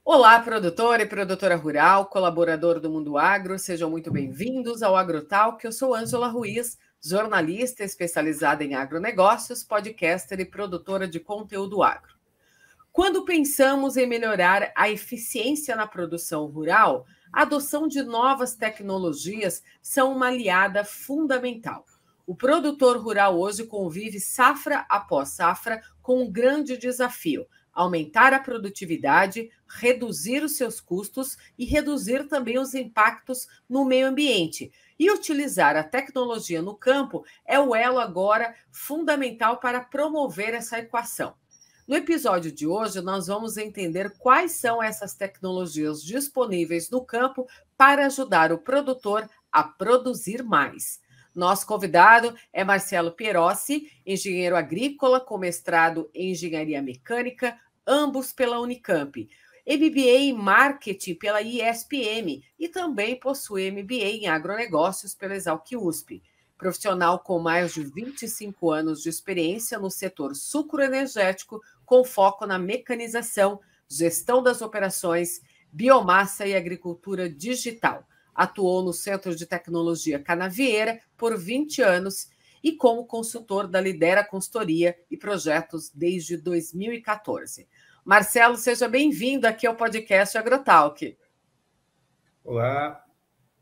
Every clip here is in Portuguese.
Olá, produtor e produtora rural, colaborador do Mundo Agro, sejam muito bem-vindos ao AgroTalk. Eu sou Ângela Ruiz, jornalista especializada em agronegócios, podcaster e produtora de conteúdo agro. Quando pensamos em melhorar a eficiência na produção rural, a adoção de novas tecnologias são uma aliada fundamental. O produtor rural hoje convive safra após safra com um grande desafio: aumentar a produtividade, reduzir os seus custos e reduzir também os impactos no meio ambiente. E utilizar a tecnologia no campo é o elo agora fundamental para promover essa equação. No episódio de hoje, nós vamos entender quais são essas tecnologias disponíveis no campo para ajudar o produtor a produzir mais. Nosso convidado é Marcelo Pierossi, engenheiro agrícola com mestrado em engenharia mecânica, ambos pela Unicamp, MBA em marketing pela ISPM e também possui MBA em agronegócios pela Exalc USP. Profissional com mais de 25 anos de experiência no setor sucroenergético, com foco na mecanização, gestão das operações, biomassa e agricultura digital. Atuou no Centro de Tecnologia Canavieira por 20 anos e como consultor da Lidera Consultoria e Projetos desde 2014. Marcelo, seja bem-vindo aqui ao podcast AgroTalk. Olá,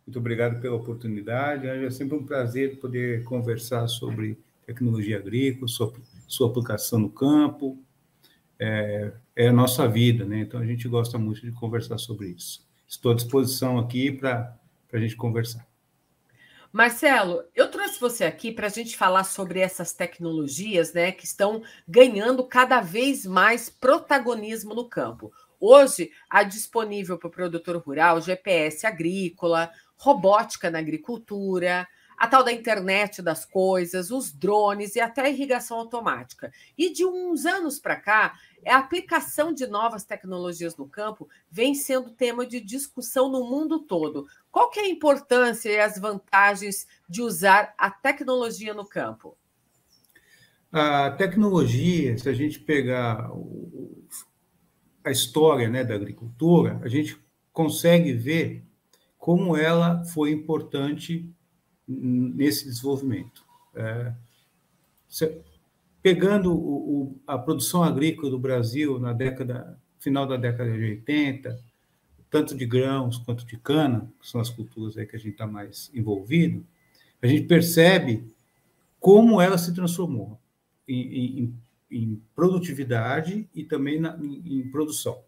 muito obrigado pela oportunidade. É sempre um prazer poder conversar sobre tecnologia agrícola, sua aplicação no campo. É a nossa vida, né? Então a gente gosta muito de conversar sobre isso. Estou à disposição aqui para a gente conversar. Marcelo, eu trouxe você aqui para a gente falar sobre essas tecnologias, né, que estão ganhando cada vez mais protagonismo no campo. Hoje, há disponível para o produtor rural GPS agrícola, robótica na agricultura, a tal da internet das coisas, os drones e até a irrigação automática. E de uns anos para cá, a aplicação de novas tecnologias no campo vem sendo tema de discussão no mundo todo. Qual que é a importância e as vantagens de usar a tecnologia no campo? A tecnologia, se a gente pegar a história, né, da agricultura, a gente consegue ver como ela foi importante nesse desenvolvimento. Pegando a produção agrícola do Brasil final da década de 80, tanto de grãos quanto de cana, que são as culturas aí que a gente está mais envolvido, a gente percebe como ela se transformou em produtividade e também em produção.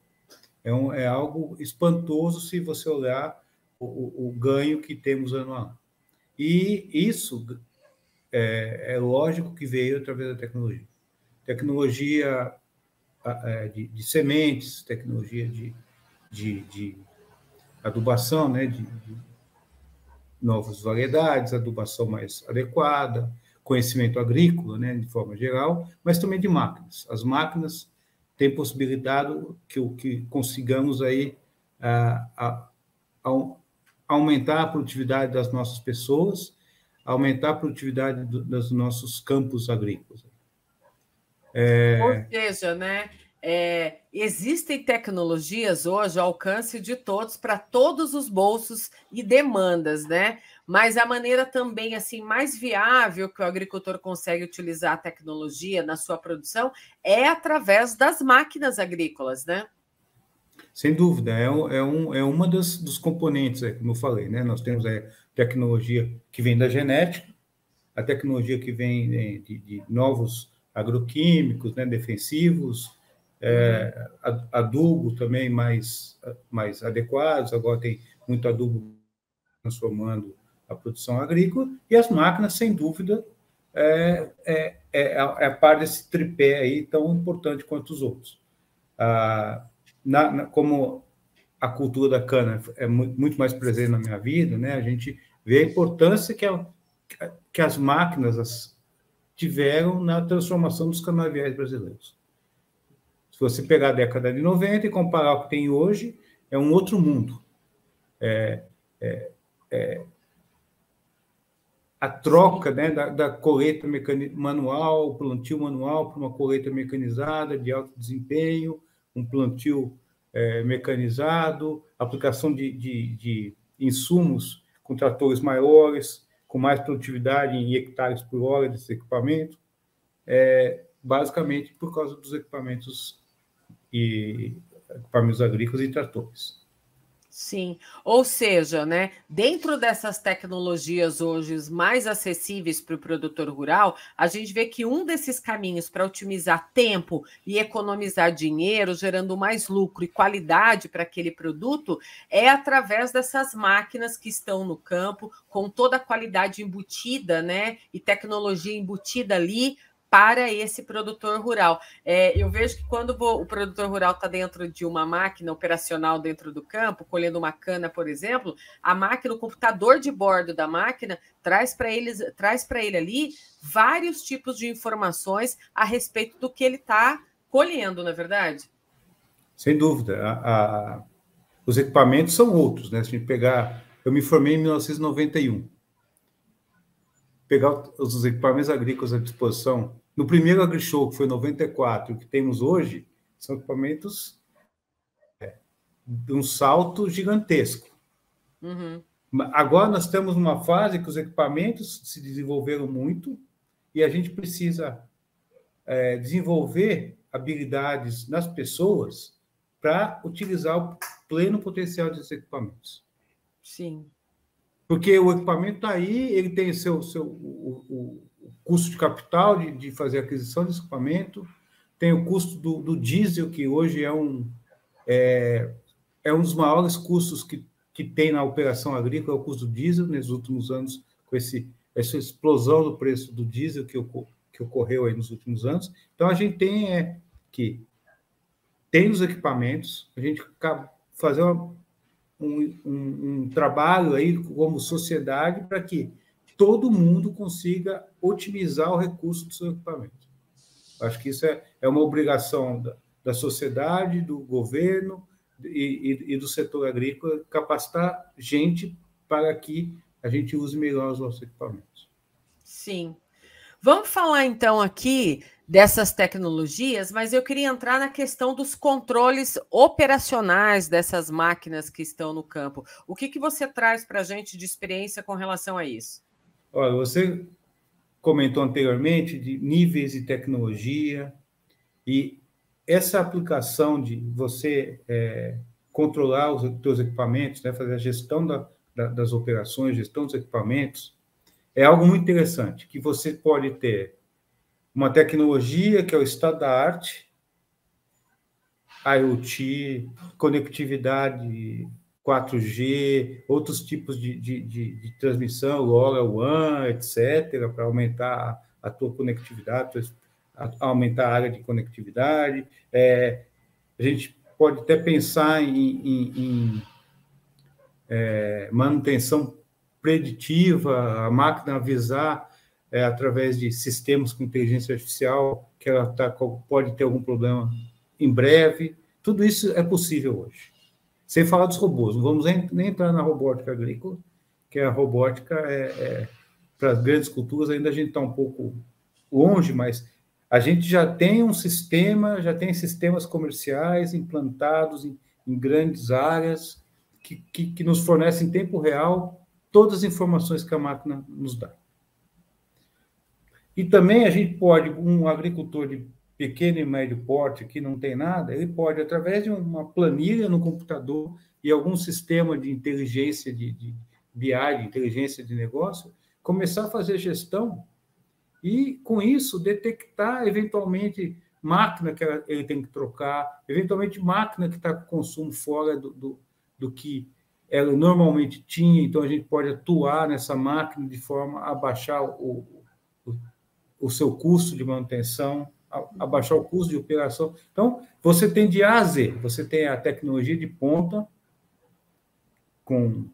É algo espantoso se você olhar o ganho que temos ano a ano. E isso é lógico que veio através da tecnologia. Tecnologia de sementes, tecnologia de adubação, né, de novas variedades, adubação mais adequada, conhecimento agrícola, né, de forma geral, mas também de máquinas. As máquinas têm possibilidade que consigamos aí aumentar a produtividade das nossas pessoas, aumentar a produtividade dos nossos campos agrícolas. Ou seja, né, existem tecnologias hoje ao alcance de todos, para todos os bolsos e demandas, né? Mas a maneira também assim mais viável que o agricultor consegue utilizar a tecnologia na sua produção é através das máquinas agrícolas, né? Sem dúvida, é uma dos componentes, como eu falei, né? Nós temos a tecnologia que vem da genética, a tecnologia que vem de novos agroquímicos, né, defensivos, adubo também mais adequados, agora tem muito adubo transformando a produção agrícola, e as máquinas, sem dúvida, a par desse tripé aí tão importante quanto os outros. Como a cultura da cana é muito mais presente na minha vida, né, a gente vê a importância que as máquinas tiveram na transformação dos canaviais brasileiros. Se você pegar a década de 90 e comparar o que tem hoje, é um outro mundo. A troca, né, da colheita manual, plantio manual, para uma colheita mecanizada de alto desempenho, um plantio mecanizado, aplicação de insumos com tratores maiores, com mais produtividade em hectares por hora desse equipamento, basicamente por causa dos equipamentos agrícolas e tratores. Sim, ou seja, né, dentro dessas tecnologias hoje mais acessíveis para o produtor rural, a gente vê que um desses caminhos para otimizar tempo e economizar dinheiro, gerando mais lucro e qualidade para aquele produto, é através dessas máquinas que estão no campo, com toda a qualidade embutida, né, e tecnologia embutida ali, para esse produtor rural. Eu vejo que quando o produtor rural está dentro de uma máquina operacional dentro do campo, colhendo uma cana, por exemplo, a máquina, o computador de bordo da máquina traz para ele ali vários tipos de informações a respeito do que ele está colhendo, não é verdade? Sem dúvida. Os equipamentos são outros, né? Se a gente pegar... Eu me formei em 1991. Pegar os equipamentos agrícolas à disposição, no primeiro AgriShow, que foi em 94, o que temos hoje, são equipamentos de um salto gigantesco. Uhum. Agora nós temos uma fase que os equipamentos se desenvolveram muito e a gente precisa desenvolver habilidades nas pessoas para utilizar o pleno potencial desses equipamentos. Sim. Porque o equipamento está aí, ele tem o custo de capital de fazer a aquisição desse equipamento, tem o custo do diesel, que hoje é um dos maiores custos que tem na operação agrícola, é o custo do diesel, nos últimos anos, com essa explosão do preço do diesel que ocorreu aí nos últimos anos. Então, a gente tem que ter os equipamentos, a gente fazer um trabalho aí como sociedade para que todo mundo consiga otimizar o recurso do seu equipamento. Acho que isso é uma obrigação da sociedade, do governo e do setor agrícola, capacitar gente para que a gente use melhor os nossos equipamentos. Sim. Vamos falar, então, aqui dessas tecnologias, mas eu queria entrar na questão dos controles operacionais dessas máquinas que estão no campo. O que você traz para a gente de experiência com relação a isso? Olha, você comentou anteriormente de níveis de tecnologia e essa aplicação de você controlar os seus equipamentos, né, fazer a gestão das operações, gestão dos equipamentos, é algo muito interessante, que você pode ter uma tecnologia que é o estado da arte, IoT, conectividade 4G, outros tipos de transmissão, LoRaWAN, etc., para aumentar a tua conectividade, aumentar a área de conectividade. A gente pode até pensar em manutenção preditiva, a máquina avisar através de sistemas com inteligência artificial que ela pode ter algum problema em breve. Tudo isso é possível hoje. Sem falar dos robôs. Não vamos nem entrar na robótica agrícola, que a robótica para as grandes culturas ainda a gente está um pouco longe, mas a gente já tem um sistema, já tem sistemas comerciais implantados em grandes áreas que nos fornecem em tempo real todas as informações que a máquina nos dá. E também a gente pode, um agricultor de pequeno e médio porte que não tem nada, ele pode, através de uma planilha no computador e algum sistema de inteligência de BI, de inteligência de negócio, começar a fazer gestão e, com isso, detectar, eventualmente, máquina que ele tem que trocar, eventualmente, máquina que está com consumo fora do que ela normalmente tinha, então a gente pode atuar nessa máquina de forma a baixar o seu custo de manutenção, abaixar o custo de operação. Então, você tem de A a Z, você tem a tecnologia de ponta, com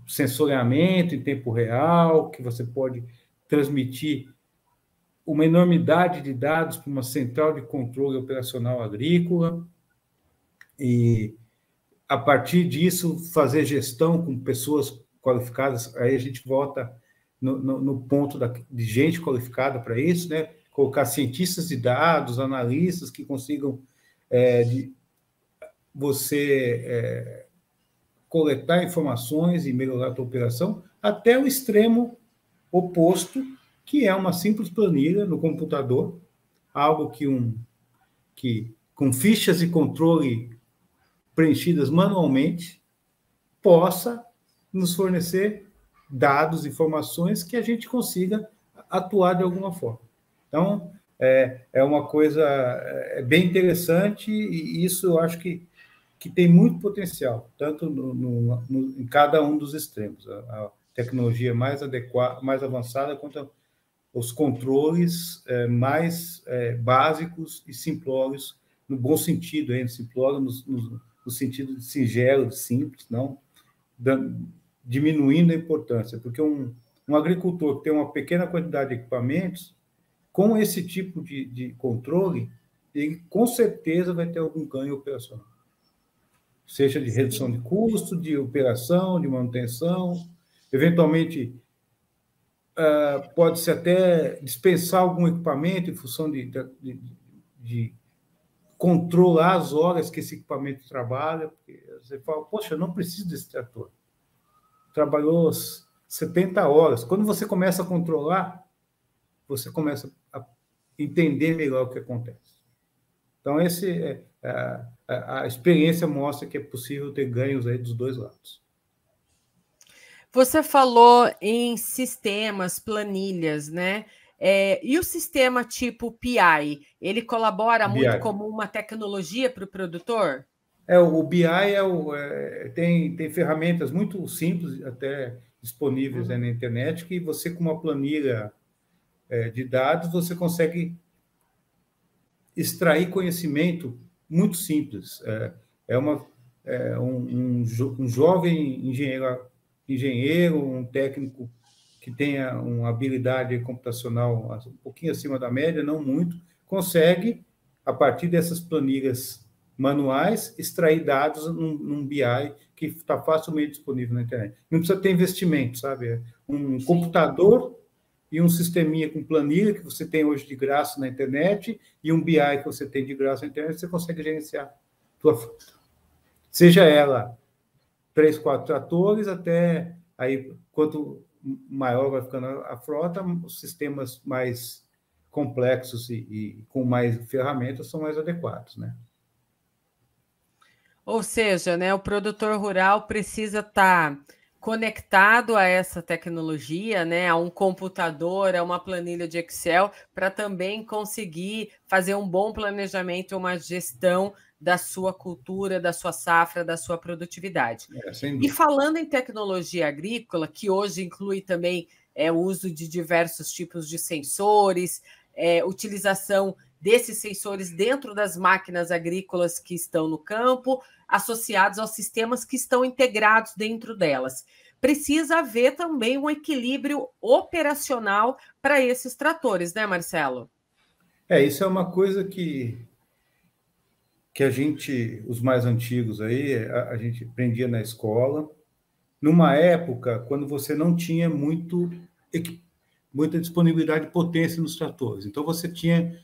sensoriamento em tempo real, que você pode transmitir uma enormidade de dados para uma central de controle operacional agrícola, e, a partir disso, fazer gestão com pessoas qualificadas. Aí a gente volta no ponto de gente qualificada para isso, né? Colocar cientistas de dados, analistas que consigam você coletar informações e melhorar a tua operação, até o extremo oposto, que é uma simples planilha no computador, algo que com fichas de controle preenchidas manualmente, possa nos fornecer dados, informações que a gente consiga atuar de alguma forma. Então, é uma coisa bem interessante e isso eu acho que tem muito potencial, tanto em cada um dos extremos. A tecnologia mais adequada, mais avançada, quanto os controles mais básicos e simplórios, no bom sentido, simplório no sentido de singelo, de simples, não diminuindo a importância, porque um agricultor que tem uma pequena quantidade de equipamentos, com esse tipo de controle, ele com certeza vai ter algum ganho operacional. Seja de redução de custo, de operação, de manutenção, eventualmente pode-se até dispensar algum equipamento em função de controlar as horas que esse equipamento trabalha. Porque você fala, poxa, eu não preciso desse trator. Trabalhou 70 horas. Quando você começa a controlar, você começa a entender melhor o que acontece. Então, a experiência mostra que é possível ter ganhos aí dos dois lados. Você falou em sistemas, planilhas, né? E o sistema tipo PI, ele colabora muito como uma tecnologia para o produtor? O BI tem ferramentas muito simples, até disponíveis na internet, que você, com uma planilha de dados, você consegue extrair conhecimento muito simples. Um jovem engenheiro, um técnico que tenha uma habilidade computacional um pouquinho acima da média, não muito, consegue, a partir dessas planilhas manuais, extrair dados num BI que está facilmente disponível na internet. Não precisa ter investimento, sabe? Um computador e um sisteminha com planilha que você tem hoje de graça na internet e um BI que você tem de graça na internet, você consegue gerenciar tua frota. Seja ela 3, 4 tratores, até aí, quanto maior vai ficando a frota, os sistemas mais complexos e com mais ferramentas são mais adequados, né? Ou seja, né, o produtor rural precisa estar conectado a essa tecnologia, né, a um computador, a uma planilha de Excel, para também conseguir fazer um bom planejamento, uma gestão da sua cultura, da sua safra, da sua produtividade. E falando em tecnologia agrícola, que hoje inclui também o uso de diversos tipos de sensores, utilização desses sensores dentro das máquinas agrícolas que estão no campo, associados aos sistemas que estão integrados dentro delas. Precisa haver também um equilíbrio operacional para esses tratores, né, Marcelo? Isso é uma coisa que a gente, os mais antigos aí, a gente aprendia na escola, numa época quando você não tinha muita disponibilidade de potência nos tratores. Então, você tinha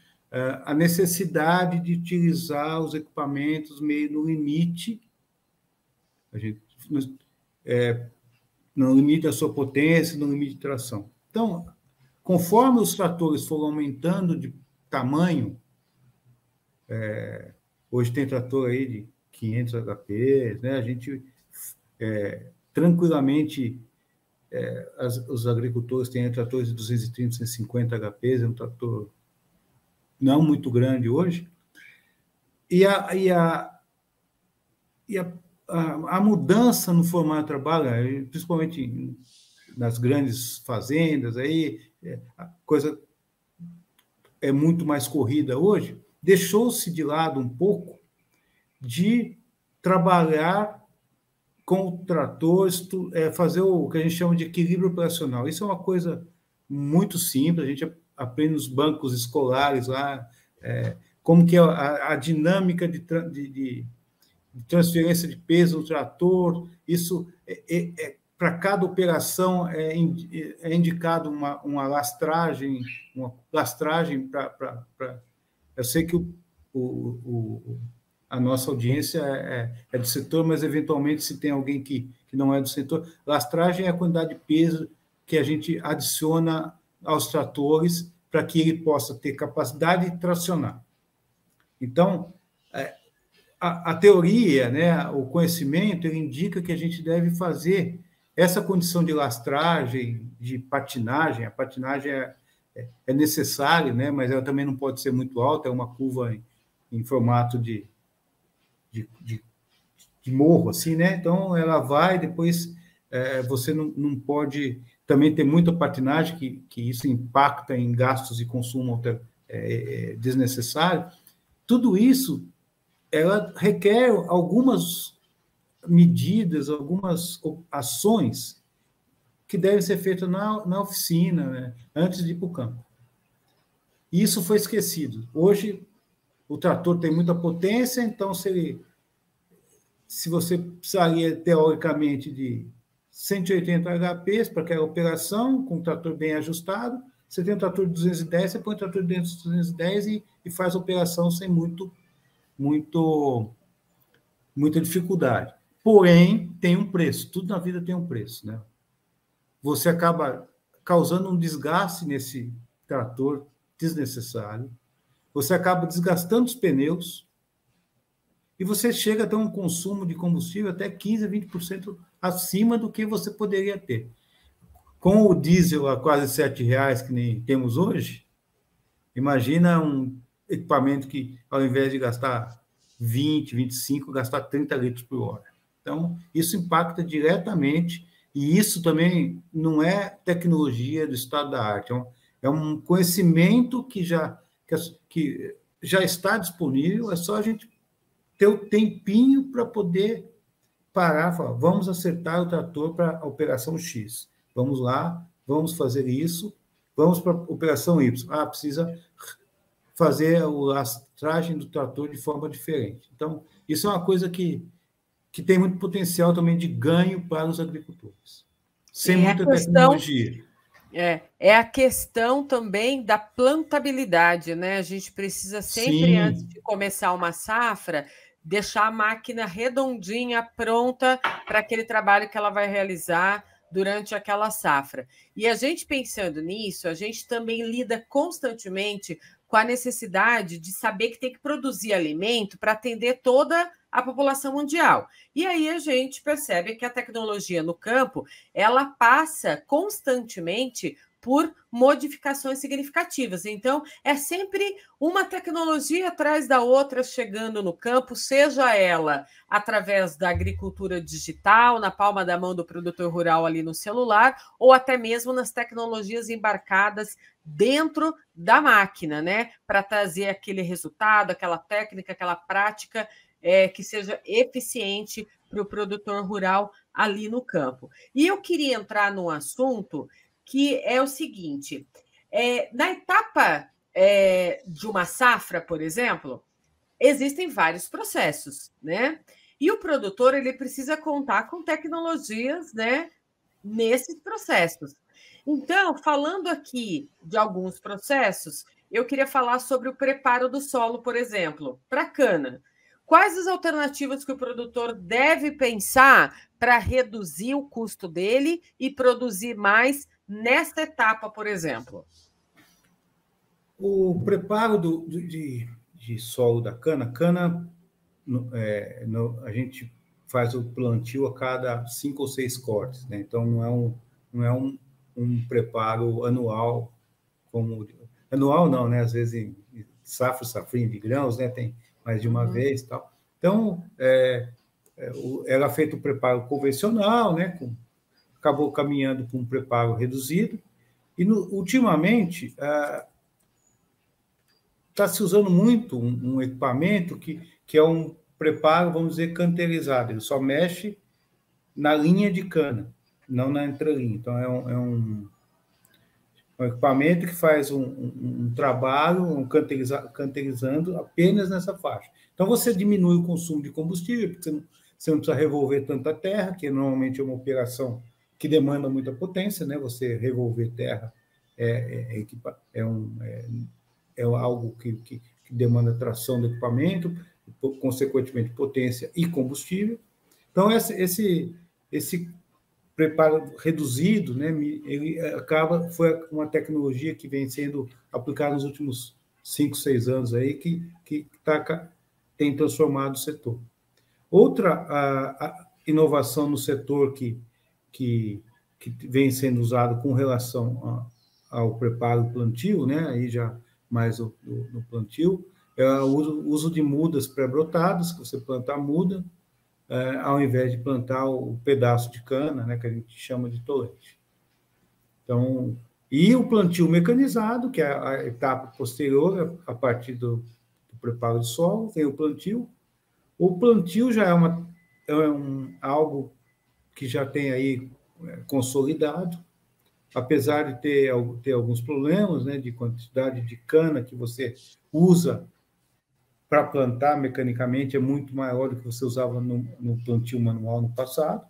a necessidade de utilizar os equipamentos meio no limite, no limite da sua potência, no limite de tração. Então, conforme os tratores foram aumentando de tamanho, hoje tem trator aí de 500 HP, né? A gente tranquilamente, os agricultores têm tratores de 230, 250 HP, é um trator não muito grande hoje, e a mudança no formato de trabalho, principalmente nas grandes fazendas, aí, a coisa é muito mais corrida hoje, deixou-se de lado um pouco de trabalhar com o trator, fazer o que a gente chama de equilíbrio operacional. Isso é uma coisa muito simples, a gente aprende nos bancos escolares lá, como que é a dinâmica de transferência de peso no trator. Isso para cada operação é indicado uma lastragem, para... Eu sei que a nossa audiência é do setor, mas, eventualmente, se tem alguém que não é do setor, lastragem é a quantidade de peso que a gente adiciona aos tratores para que ele possa ter capacidade de tracionar. Então, a teoria, né, o conhecimento, ele indica que a gente deve fazer essa condição de lastragem, de patinagem. A patinagem é necessária, né, mas ela também não pode ser muito alta, é uma curva em formato de morro, assim, né? Então, ela vai, depois você não pode também ter muita patinagem, que isso impacta em gastos de consumo desnecessário. Tudo isso, ela requer algumas medidas, algumas ações que devem ser feitas na oficina, né, antes de ir para o campo. E isso foi esquecido. Hoje, o trator tem muita potência, então, se você precisaria, teoricamente, de 180 HPs para aquela operação, com um trator bem ajustado, você tem um trator de 210, você põe o trator dentro de 210 e faz a operação sem muita dificuldade. Porém, tem um preço. Tudo na vida tem um preço, né? Você acaba causando um desgaste nesse trator desnecessário, você acaba desgastando os pneus e você chega a ter um consumo de combustível até 15% a 20% acima do que você poderia ter. Com o diesel a quase R$7, que nem temos hoje, imagina um equipamento que, ao invés de gastar 20, 25, gastar 30 litros por hora. Então, isso impacta diretamente, e isso também não é tecnologia do estado da arte, é um conhecimento que já está disponível, é só a gente ter o tempinho para poder parar e falar, vamos acertar o trator para a operação X. Vamos lá, vamos fazer isso, vamos para a operação Y. Precisa fazer a lastragem do trator de forma diferente. Então, isso é uma coisa que tem muito potencial também de ganho para os agricultores. Sem muita tecnologia. É a questão também da plantabilidade, né? A gente precisa sempre, antes de começar uma safra, deixar a máquina redondinha, pronta para aquele trabalho que ela vai realizar durante aquela safra. E a gente pensando nisso, a gente também lida constantemente com a necessidade de saber que tem que produzir alimento para atender toda a população mundial. E aí a gente percebe que a tecnologia no campo, ela passa constantemente por modificações significativas. Então, é sempre uma tecnologia atrás da outra chegando no campo, seja ela através da agricultura digital, na palma da mão do produtor rural ali no celular, ou até mesmo nas tecnologias embarcadas dentro da máquina, né? Para trazer aquele resultado, aquela técnica, aquela prática que seja eficiente para o produtor rural ali no campo. E eu queria entrar num assunto que é o seguinte: na etapa de uma safra, por exemplo, existem vários processos, né? E o produtor ele precisa contar com tecnologias, né, nesses processos. Então, falando aqui de alguns processos, eu queria falar sobre o preparo do solo, por exemplo, para cana. Quais as alternativas que o produtor deve pensar para reduzir o custo dele e produzir mais nesta etapa, por exemplo? O preparo de solo da cana, a gente faz o plantio a cada 5 ou 6 cortes, né? Então não é um preparo anual, anual não, né? Às vezes em safrinha de grãos, né? Tem mais de uma vez e tal. Então, era feito o preparo convencional, né? Acabou caminhando para um preparo reduzido, e ultimamente está se usando muito um equipamento que é um preparo, vamos dizer, canterizado. Ele só mexe na linha de cana, não na entrelinha. Então, é um equipamento que faz um trabalho canterizando apenas nessa faixa. Então, você diminui o consumo de combustível, porque você não precisa revolver tanta terra, que normalmente é uma operação que demanda muita potência, né? Você revolver terra é algo que demanda tração do equipamento. consequentemente potência e combustível. Então, esse preparo reduzido, né, ele foi uma tecnologia que vem sendo aplicada nos últimos 5, 6 anos aí, que tem transformado o setor. Outra a inovação no setor que vem sendo usado com relação ao preparo plantio, né, aí já mais no plantio, é o uso de mudas pré-brotadas, que você planta a muda, ao invés de plantar o pedaço de cana, né, que a gente chama de tolete. Então, e o plantio mecanizado, que é a etapa posterior, a partir do preparo de solo, tem o plantio. O plantio já é algo que já tem aí consolidado, apesar de ter alguns problemas, né, de quantidade de cana que você usa para plantar mecanicamente é muito maior do que você usava no plantio manual no passado,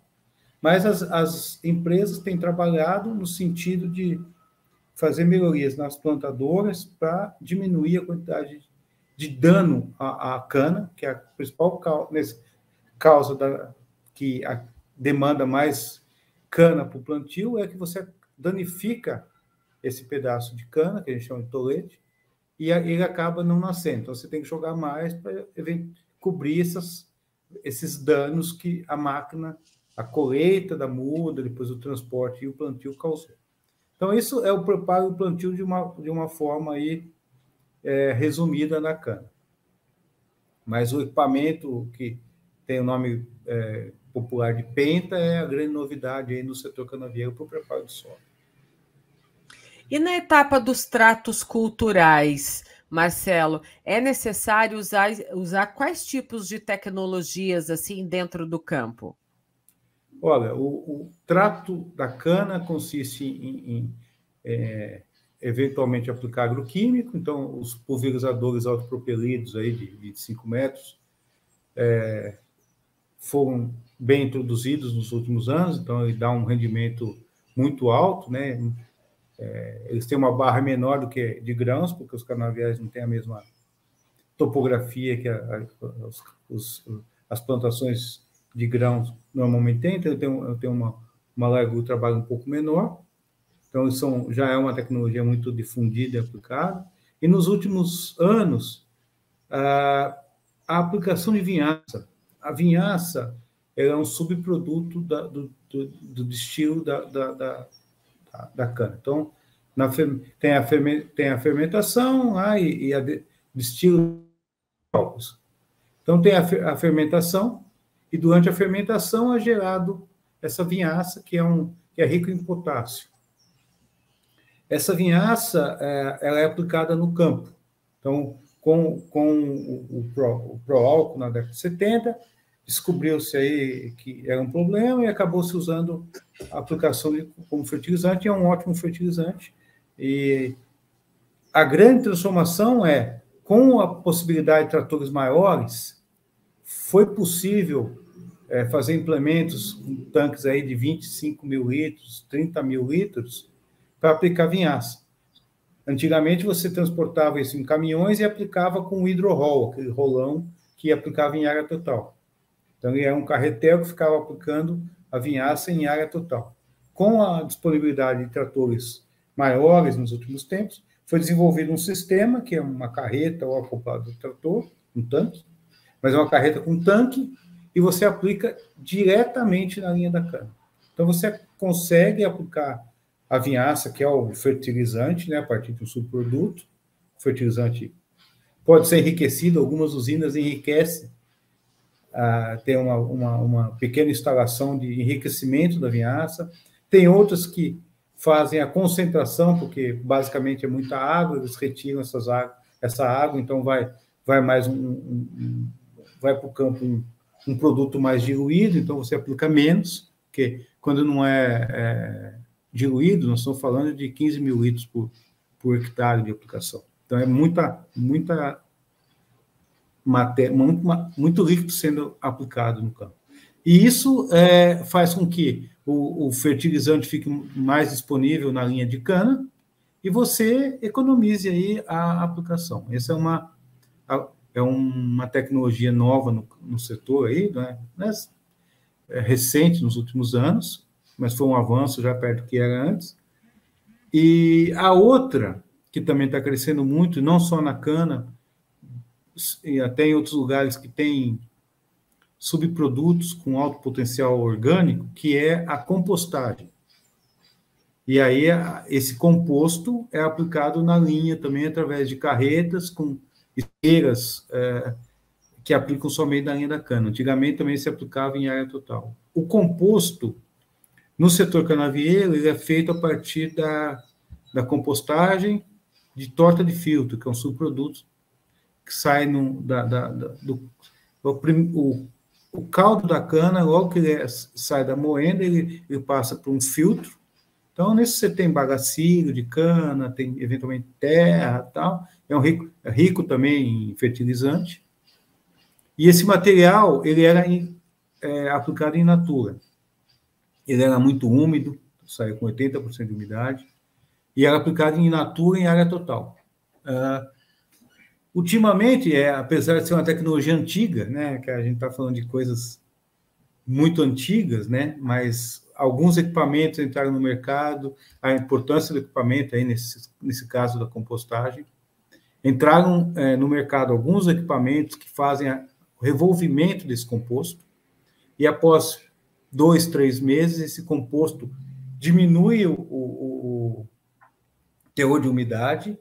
mas as empresas têm trabalhado no sentido de fazer melhorias nas plantadoras para diminuir a quantidade de dano à cana, que é a principal causa que demanda mais cana para o plantio, é que você danifica esse pedaço de cana, que a gente chama de tolete, e ele acaba não nascendo. Então, você tem que jogar mais para cobrir esses danos que a máquina, a colheita da muda, depois o transporte e o plantio causou. Então, isso é o preparo do plantio de uma forma aí, resumida na cana. Mas o equipamento que tem o nome popular de penta é a grande novidade aí no setor canavieiro para o preparo de solo. E na etapa dos tratos culturais, Marcelo, é necessário usar quais tipos de tecnologias assim dentro do campo? Olha, o trato da cana consiste em eventualmente aplicar agroquímico, então os pulverizadores autopropelidos aí de 5 metros foram bem introduzidos nos últimos anos, então ele dá um rendimento muito alto, né? Eles têm uma barra menor do que de grãos, porque os canaviais não têm a mesma topografia que as plantações de grãos normalmente têm, então eu tenho uma largura de trabalho um pouco menor. Então, já é uma tecnologia muito difundida e aplicada. E nos últimos anos, a aplicação de vinhaça. A vinhaça é um subproduto do destilo da cana. Então, tem a fermentação e a destilo de álcools. Então, tem a fermentação, e durante a fermentação é gerado essa vinhaça, que é rica em potássio. Essa vinhaça ela é aplicada no campo. Então, com o pró-álcool na década de 70, descobriu-se aí que era um problema e acabou-se usando a aplicação como fertilizante, e é um ótimo fertilizante. E a grande transformação com a possibilidade de tratores maiores, foi possível fazer implementos com tanques aí de 25 mil litros, 30 mil litros, para aplicar vinhaça. Antigamente, você transportava isso em caminhões e aplicava com o hidrorol, aquele rolão que aplicava em área total. Então, ele era um carretel que ficava aplicando a vinhaça em área total. Com a disponibilidade de tratores maiores nos últimos tempos, foi desenvolvido um sistema, que é uma carreta ou acoplado do trator, um tanque, mas é uma carreta com tanque, e você aplica diretamente na linha da cana. Então, você consegue aplicar a vinhaça, que é o fertilizante, né, a partir de um subproduto. O fertilizante pode ser enriquecido, algumas usinas enriquecem, tem uma pequena instalação de enriquecimento da vinhaça. Tem outras que fazem a concentração, porque basicamente é muita água, eles retiram essa água, então vai mais vai para o campo um produto mais diluído, então você aplica menos, porque quando não é diluído, nós estamos falando de 15 mil litros por hectare de aplicação. Então, é muita matéria, muito líquido sendo aplicado no campo. E isso faz com que o fertilizante fique mais disponível na linha de cana e você economize aí a aplicação. Essa é é uma tecnologia nova no setor aí, não é recente nos últimos anos, mas foi um avanço já perto do que era antes. E a outra, que também está crescendo muito, não só na cana, e até em outros lugares que tem subprodutos com alto potencial orgânico, que é a compostagem. E aí, esse composto é aplicado na linha também através de carretas com esteiras que aplicam somente na linha da cana. Antigamente também se aplicava em área total. O composto, no setor canavieiro, ele é feito a partir da compostagem de torta de filtro, que é um subproduto que sai o caldo da cana, logo que ele sai da moenda, ele passa por um filtro. Então, nisso você tem bagacilho de cana, tem eventualmente terra, tal. É rico também em fertilizante. E esse material, ele era aplicado em natura. Ele era muito úmido, saía com 80% de umidade, e era aplicado em natura em área total. Ultimamente, apesar de ser uma tecnologia antiga, né, que a gente está falando de coisas muito antigas, né, mas alguns equipamentos entraram no mercado, a importância do equipamento, aí nesse caso da compostagem, entraram no mercado alguns equipamentos que fazem o revolvimento desse composto, e após 2, 3 meses, esse composto diminui o teor de umidade,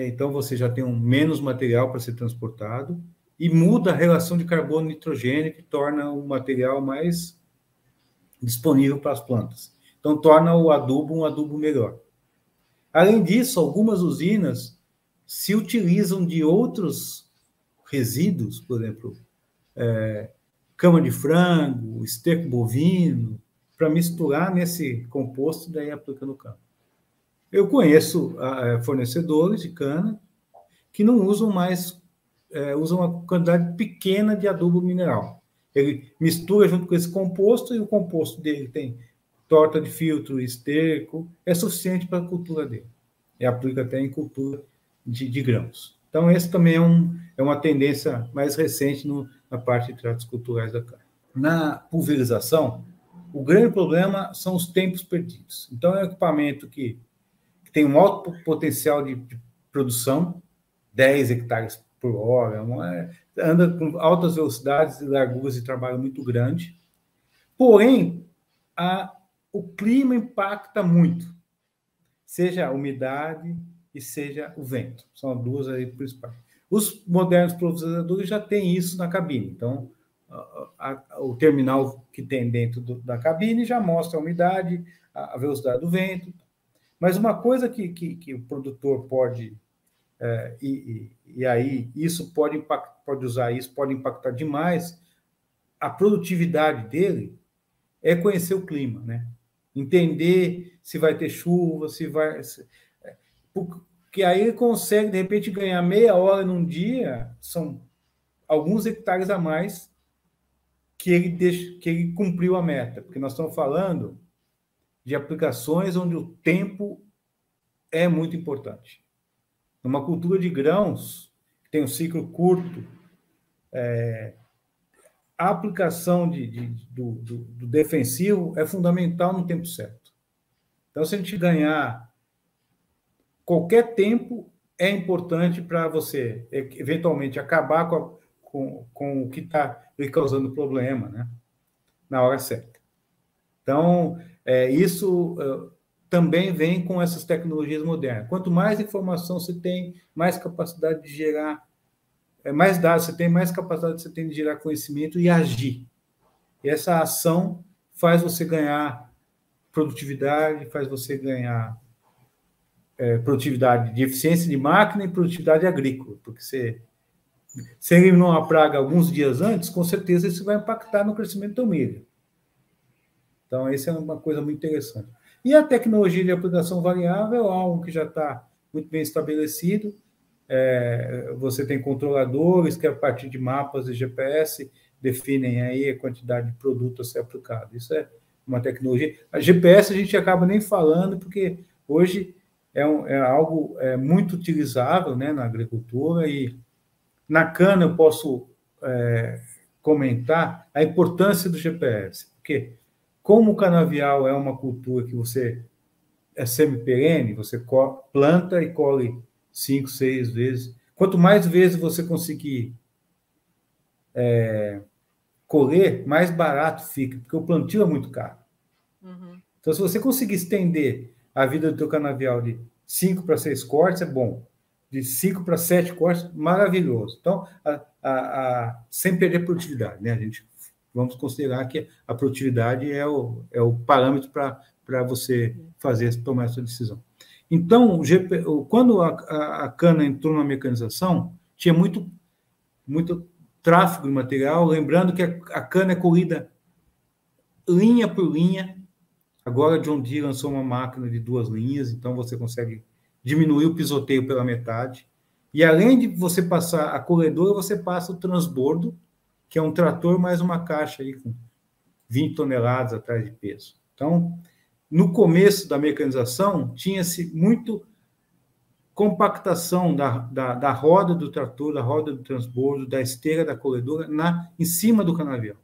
então você já tem menos material para ser transportado, e muda a relação de carbono e nitrogênio, que torna o material mais disponível para as plantas. Então, torna o adubo um adubo melhor. Além disso, algumas usinas se utilizam de outros resíduos, por exemplo, cama de frango, esterco bovino, para misturar nesse composto e daí aplica no campo. Eu conheço fornecedores de cana que não usam mais, usam uma quantidade pequena de adubo mineral. Ele mistura junto com esse composto, e o composto dele tem torta de filtro, esterco, é suficiente para a cultura dele. E aplica até em cultura de grãos. Então, esse também é uma tendência mais recente na parte de tratos culturais da cana. Na pulverização, o grande problema são os tempos perdidos. Então, é um equipamento que tem um alto potencial de produção, 10 hectares por hora, anda com altas velocidades e larguras de trabalho muito grande. Porém, o clima impacta muito, seja a umidade e seja o vento. São as duas aí principais. Os modernos pulverizadores já têm isso na cabine. Então, o terminal que tem dentro da cabine já mostra a umidade, a velocidade do vento. Mas uma coisa que o produtor pode... e aí isso pode usar isso, pode impactar demais a produtividade dele, é conhecer o clima, né? Entender se vai ter chuva, porque aí ele consegue, de repente, ganhar meia hora num dia, são alguns hectares a mais que ele cumpriu a meta, porque nós estamos falando de aplicações onde o tempo é muito importante. Numa cultura de grãos, que tem um ciclo curto, a aplicação do defensivo é fundamental no tempo certo. Então, se a gente ganhar qualquer tempo, é importante para você, eventualmente, acabar com o que está lhe causando problema, né? Na hora certa. Então, isso também vem com essas tecnologias modernas. Quanto mais informação você tem, mais capacidade de gerar, mais dados você tem, mais capacidade você tem de gerar conhecimento e agir. E essa ação faz você ganhar produtividade, faz você ganhar produtividade de eficiência de máquina e produtividade agrícola, porque você eliminou uma praga alguns dias antes, com certeza isso vai impactar no crescimento do milho. Então, essa é uma coisa muito interessante. E a tecnologia de aplicação variável é algo que já está muito bem estabelecido. Você tem controladores que, a partir de mapas e GPS, definem aí a quantidade de produto a ser aplicado. Isso é uma tecnologia. A GPS a gente acaba nem falando, porque hoje é algo muito utilizável, né, na agricultura, e na cana eu posso comentar a importância do GPS, porque como o canavial é uma cultura que você é semi-perene, você planta e colhe 5, 6 vezes. Quanto mais vezes você conseguir colher, mais barato fica, porque o plantio é muito caro. Uhum. Então, se você conseguir estender a vida do teu canavial de 5 para 6 cortes, é bom. De 5 para 7 cortes, maravilhoso. Então, sem perder produtividade, né? Vamos considerar que a produtividade é o parâmetro para você tomar essa decisão. Então, quando a cana entrou na mecanização, tinha muito tráfego de material, lembrando que a cana é colhida linha por linha. Agora, John Deere lançou uma máquina de 2 linhas, então você consegue diminuir o pisoteio pela metade. E além de você passar a colhedora, você passa o transbordo, que é um trator mais uma caixa aí com 20 toneladas atrás de peso. Então, no começo da mecanização, tinha-se muito compactação da roda do trator, da roda do transbordo, da esteira da colhedora em cima do canavial.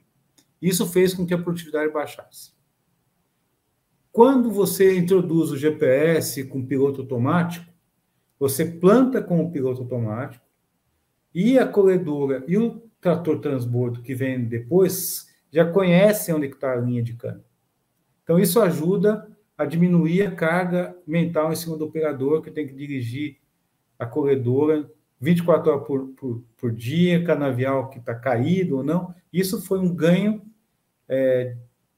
Isso fez com que a produtividade baixasse. Quando você introduz o GPS com piloto automático, você planta com o piloto automático e a colhedora e o trator transbordo que vem depois já conhecem onde está a linha de cana. Então, isso ajuda a diminuir a carga mental em cima do operador, que tem que dirigir a colhedora 24 horas por dia, canavial que está caído ou não. Isso foi um ganho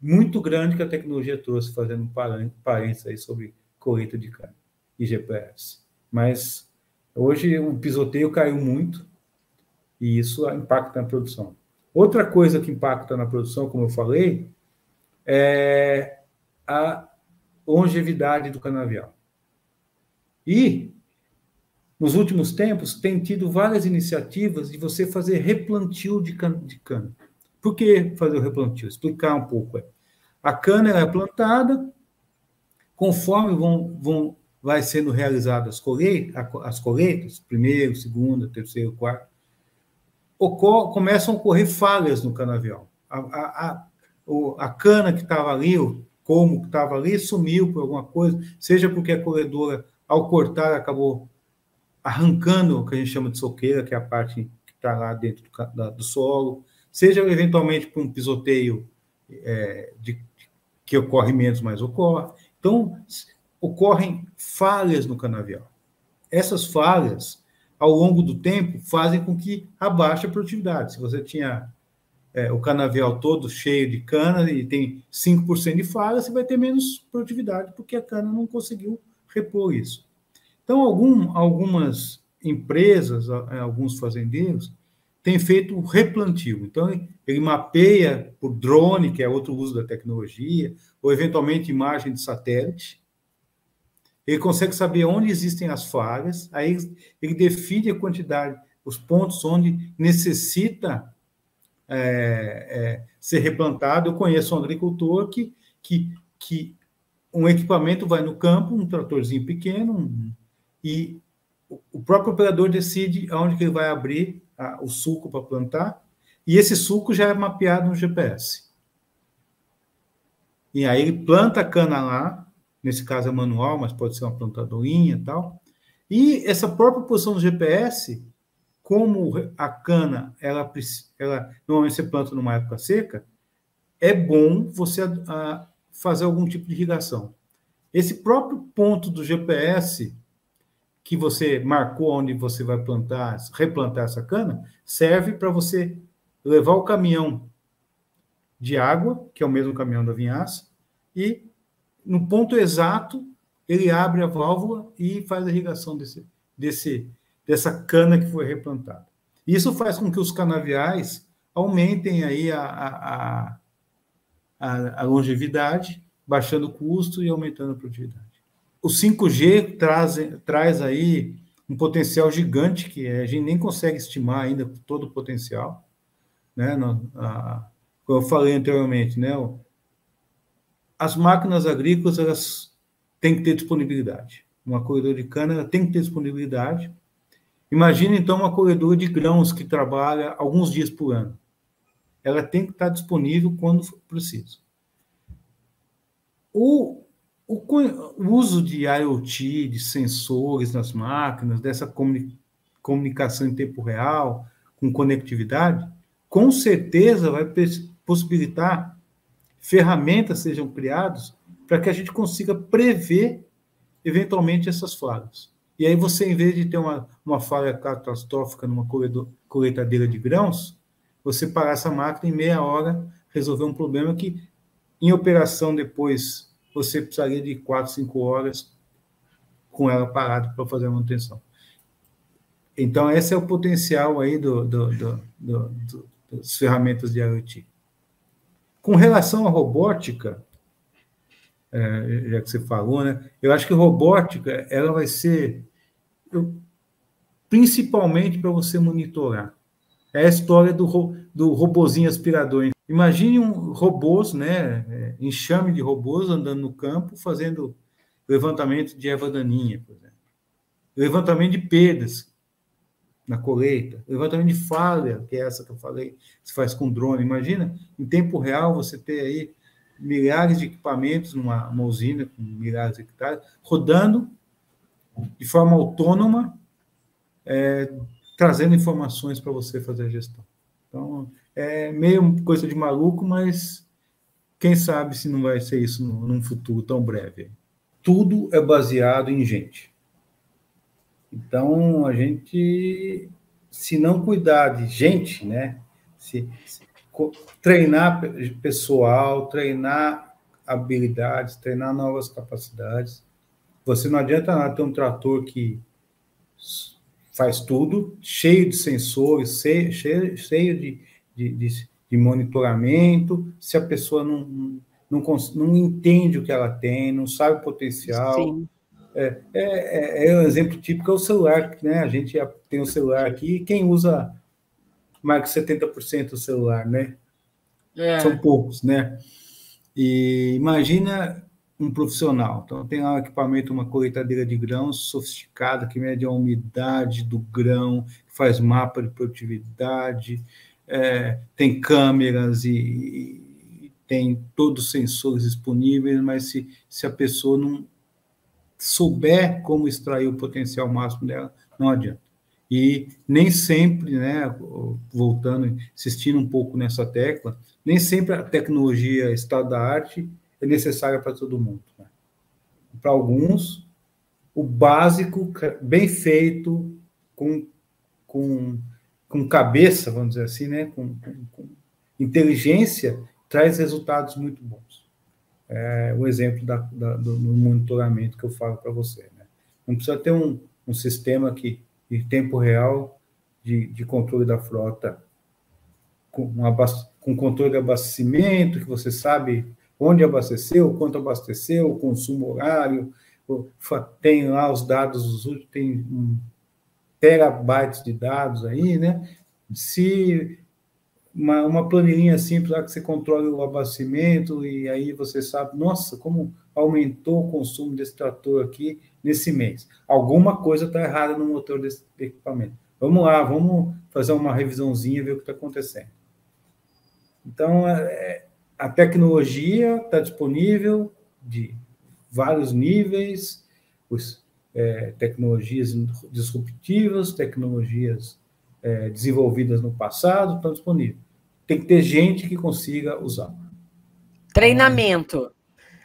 muito grande que a tecnologia trouxe, fazendo um parênteses aí sobre colheita de cana e GPS. Mas hoje o pisoteio caiu muito e isso impacta na produção. Outra coisa que impacta na produção, como eu falei, é a longevidade do canavial. E, nos últimos tempos, tem tido várias iniciativas de você fazer replantio de cana. Por que fazer o replantio? Explicar um pouco. A cana é plantada, conforme vai sendo realizadas as colheitas, primeiro, segundo, terceiro, quarto, começam a ocorrer falhas no canavial. A cana que estava ali, o como que estava ali, sumiu por alguma coisa, seja porque a colhedora, ao cortar, acabou arrancando o que a gente chama de soqueira, que é a parte que está lá dentro do solo, seja eventualmente por um pisoteio que ocorre menos, mas ocorre. Então, ocorrem falhas no canavial. Essas falhas, ao longo do tempo, fazem com que abaixe a produtividade. Se você tinha o canavial todo cheio de cana e tem 5% de falha, você vai ter menos produtividade, porque a cana não conseguiu repor isso. Então, algumas empresas, alguns fazendeiros, têm feito o replantio. Então, ele mapeia por drone, que é outro uso da tecnologia, ou eventualmente imagem de satélite. Ele consegue saber onde existem as falhas, aí ele define a quantidade, os pontos onde necessita ser replantado. Eu conheço um agricultor que um equipamento vai no campo, um tratorzinho pequeno, e o próprio operador decide aonde que ele vai abrir o sulco para plantar, e esse sulco já é mapeado no GPS. E aí ele planta a cana lá, nesse caso é manual, mas pode ser uma plantadorinha e tal, e essa própria posição do GPS, como a cana, ela normalmente você planta numa época seca, é bom você fazer algum tipo de irrigação. Esse próprio ponto do GPS que você marcou onde você vai replantar essa cana, serve para você levar o caminhão de água, que é o mesmo caminhão da vinhaça, e no ponto exato ele abre a válvula e faz a irrigação dessa cana que foi replantada. Isso faz com que os canaviais aumentem aí a longevidade, baixando o custo e aumentando a produtividade. O 5G traz aí um potencial gigante que a gente nem consegue estimar ainda todo o potencial, né? Como eu falei anteriormente, né? As máquinas agrícolas, elas têm que ter disponibilidade. uma colhedora de cana, ela tem que ter disponibilidade. Imagina, então, uma colhedora de grãos que trabalha alguns dias por ano. Ela tem que estar disponível quando for preciso. O uso de IoT, de sensores nas máquinas, dessa comunicação em tempo real, com conectividade, com certeza vai possibilitar ferramentas sejam criadas para que a gente consiga prever, eventualmente, essas falhas. E aí você, em vez de ter uma falha catastrófica numa colheitadeira de grãos, você parar essa máquina em meia hora, resolver um problema que, em operação depois, você precisaria de 4, 5 horas com ela parada para fazer a manutenção. Então, esse é o potencial aí das ferramentas de IoT. Com relação à robótica, já que você falou, né? Eu acho que robótica ela vai ser principalmente para você monitorar. É a história do robozinho aspirador. Imagine robôs, né? Enxame de robôs andando no campo, fazendo levantamento de erva daninha, por exemplo. Levantamento de perdas na colheita. Levantamento de falha, que é essa que eu falei, se faz com drone. Imagina, em tempo real, você ter aí milhares de equipamentos numa usina com milhares de hectares, rodando de forma autônoma, trazendo informações para você fazer a gestão. Então, é meio coisa de maluco, mas quem sabe se não vai ser isso num futuro tão breve. Tudo é baseado em gente. Então, a gente, se não cuidar de gente, né? Se treinar pessoal, treinar habilidades, treinar novas capacidades. Você não adianta nada ter um trator que faz tudo, cheio de sensores, cheio de monitoramento, se a pessoa não entende o que ela tem, não sabe o potencial. Sim. Um exemplo típico é o celular, né? A gente já tem um celular aqui, quem usa mais de 70% do celular, né? São poucos, né? E imagina um profissional. Então, tem lá um equipamento, uma colheitadeira de grãos sofisticada, que mede a umidade do grão, faz mapa de produtividade, tem câmeras e tem todos os sensores disponíveis, mas se a pessoa não souber como extrair o potencial máximo dela, não adianta. E nem sempre, né, voltando, insistindo um pouco nessa tecla, nem sempre a tecnologia estado da arte é necessária para todo mundo. Né? Para alguns, o básico, bem feito, com cabeça, vamos dizer assim, né, com inteligência, traz resultados muito bons. O exemplo do monitoramento que eu falo para você. Né? Não precisa ter um sistema que, em tempo real, de controle da frota, com controle de abastecimento, que você sabe onde abasteceu, quanto abasteceu, o consumo horário, tem lá os dados, tem terabytes de dados aí, né? Se uma planilhinha simples lá que você controla o abastecimento e aí você sabe, nossa, como aumentou o consumo desse trator aqui nesse mês. Alguma coisa está errada no motor desse equipamento. Vamos lá, vamos fazer uma revisãozinha e ver o que está acontecendo. Então, a tecnologia está disponível de vários níveis, tecnologias disruptivas, tecnologias desenvolvidas no passado, estão disponíveis. Tem que ter gente que consiga usar. Treinamento.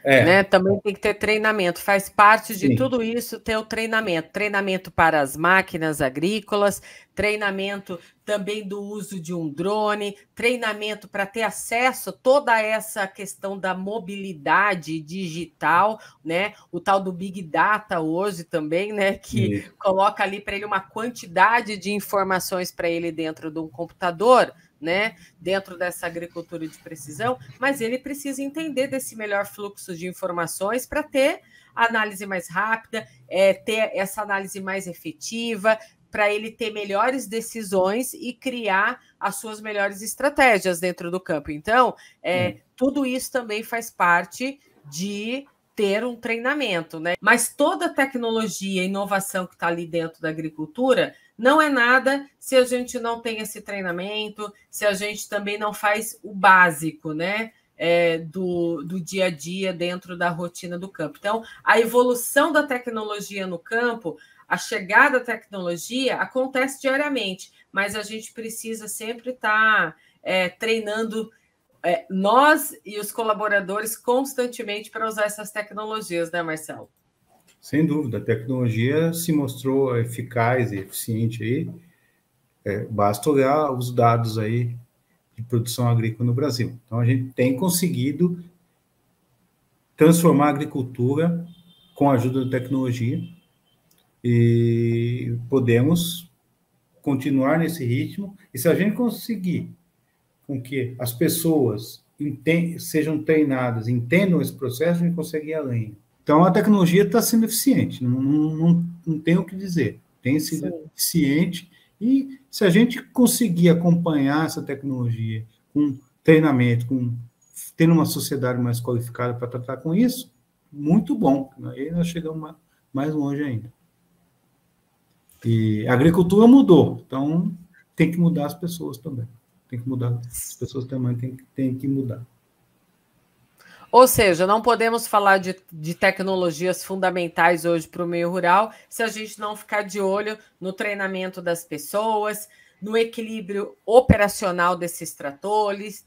Né? Também tem que ter treinamento. Faz parte de tudo isso ter o treinamento. Treinamento para as máquinas agrícolas, treinamento também do uso de um drone, treinamento para ter acesso a toda essa questão da mobilidade digital, né? O tal do Big Data hoje também, né? Que coloca ali para ele uma quantidade de informações para ele dentro de um computador, né, dentro dessa agricultura de precisão, mas ele precisa entender desse melhor fluxo de informações para ter análise mais rápida, ter essa análise mais efetiva, para ele ter melhores decisões e criar as suas melhores estratégias dentro do campo. Então, tudo isso também faz parte de ter um treinamento, né? Mas toda tecnologia e inovação que está ali dentro da agricultura não é nada se a gente não tem esse treinamento, se a gente também não faz o básico, né? Do dia a dia dentro da rotina do campo. Então, a evolução da tecnologia no campo, a chegada da tecnologia acontece diariamente, mas a gente precisa sempre estar treinando nós e os colaboradores constantemente para usar essas tecnologias, né, Marcelo? Sem dúvida, a tecnologia se mostrou eficaz e eficiente aí. Basta olhar os dados aí de produção agrícola no Brasil. Então, a gente tem conseguido transformar a agricultura com a ajuda da tecnologia e podemos continuar nesse ritmo. E se a gente conseguir com que as pessoas sejam treinadas, entendam esse processo, a gente consegue ir além. Então, a tecnologia está sendo eficiente, não tem o que dizer. Tem sido eficiente e se a gente conseguir acompanhar essa tecnologia com treinamento, tendo uma sociedade mais qualificada para tratar com isso, muito bom. Aí nós chegamos mais longe ainda. E a agricultura mudou, então tem que mudar as pessoas também. Tem que mudar, as pessoas também têm que mudar. Ou seja, não podemos falar de tecnologias fundamentais hoje para o meio rural se a gente não ficar de olho no treinamento das pessoas, no equilíbrio operacional desses tratores,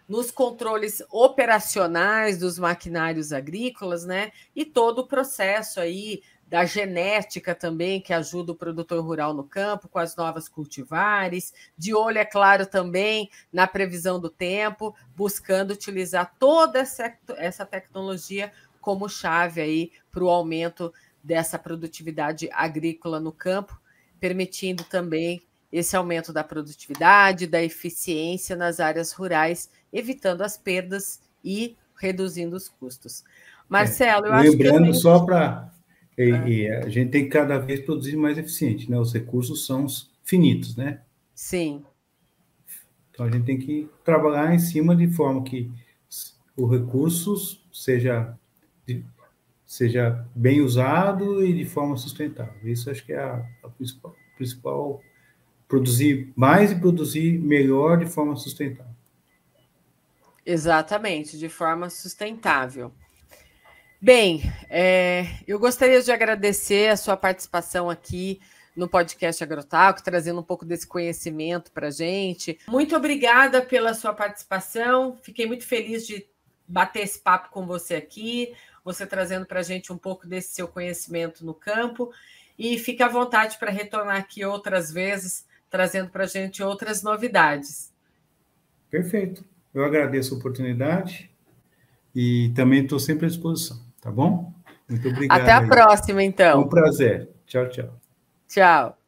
nos controles operacionais dos maquinários agrícolas, né? E todo o processo aí da genética também, que ajuda o produtor rural no campo, com as novas cultivares, de olho, é claro, também na previsão do tempo, buscando utilizar toda essa tecnologia como chave aí para o aumento dessa produtividade agrícola no campo, permitindo também esse aumento da produtividade, da eficiência nas áreas rurais, evitando as perdas e reduzindo os custos. Marcelo, eu acho que... Lembrando só para... a gente tem que cada vez produzir mais eficiente, né? Os recursos são finitos, né? Sim. Então, a gente tem que trabalhar em cima de forma que o recurso seja bem usado e de forma sustentável. Isso acho que é a principal, produzir mais e produzir melhor de forma sustentável. Exatamente, de forma sustentável. Bem, eu gostaria de agradecer a sua participação aqui no podcast Agrotalk, trazendo um pouco desse conhecimento para a gente. Muito obrigada pela sua participação, fiquei muito feliz de bater esse papo com você aqui, você trazendo para a gente um pouco desse seu conhecimento no campo, e fique à vontade para retornar aqui outras vezes, trazendo para a gente outras novidades. Perfeito, eu agradeço a oportunidade e também estou sempre à disposição. Tá bom? Muito obrigado. Até a próxima, então. Um prazer. Tchau, tchau. Tchau.